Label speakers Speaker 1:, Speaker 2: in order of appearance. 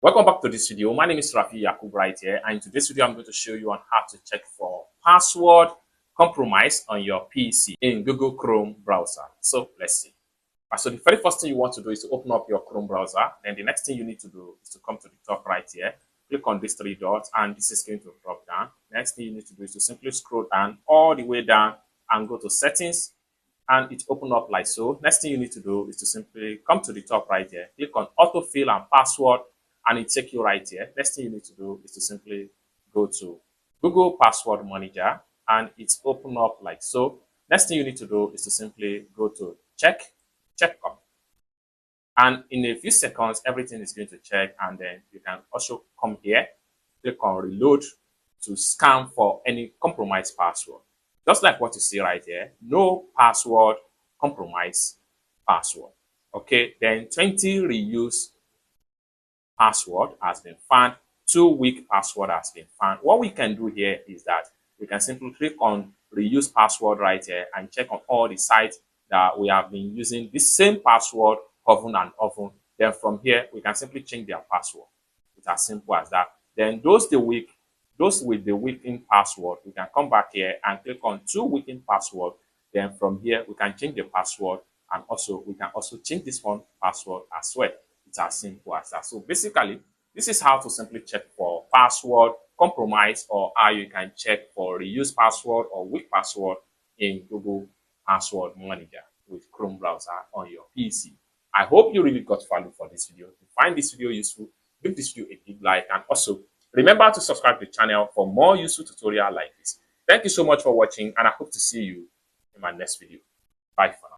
Speaker 1: Welcome back to this video. My name is Rafi Yakub right here, and in today's video I'm going to show you on how to check for password compromise on your PC in Google Chrome browser. So let's see. So the very first thing you want to do is to open up your Chrome browser. Then the next thing you need to do is to come to the top right here, click on these three dots, and this is going to drop down. Next thing you need to do is to simply scroll down all the way down and go to settings, and it open up like so. Next thing you need to do is to simply come to the top right here, click on autofill and password, and it take you right here. Next thing you need to do is to simply go to Google Password Manager, and it's open up like so. Next thing you need to do is to simply go to check up, and in a few seconds everything is going to check, and then you can also come here, click on reload to scan for any compromised password. Just like what you see right here, no password compromise password. Okay, then 20 reuse password has been found, 2 weak password has been found. What we can do here is that we can simply click on reuse password right here and check on all the sites that we have been using this same password often and often. Then from here we can simply change their password. It's as simple as that. Then those with the weakened password, we can come back here and click on 2 weakened password. Then from here we can change the password, and also we can also change this one password as well. It's as simple as that. So basically, this is how to simply check for password compromise, or how you can check for reuse password or weak password in Google Password Manager with Chrome browser on your PC. I hope you really got value for this video. If you find this video useful, give this video a big like, and also remember to subscribe to the channel for more useful tutorials like this. Thank you so much for watching, and I hope to see you in my next video. Bye for now.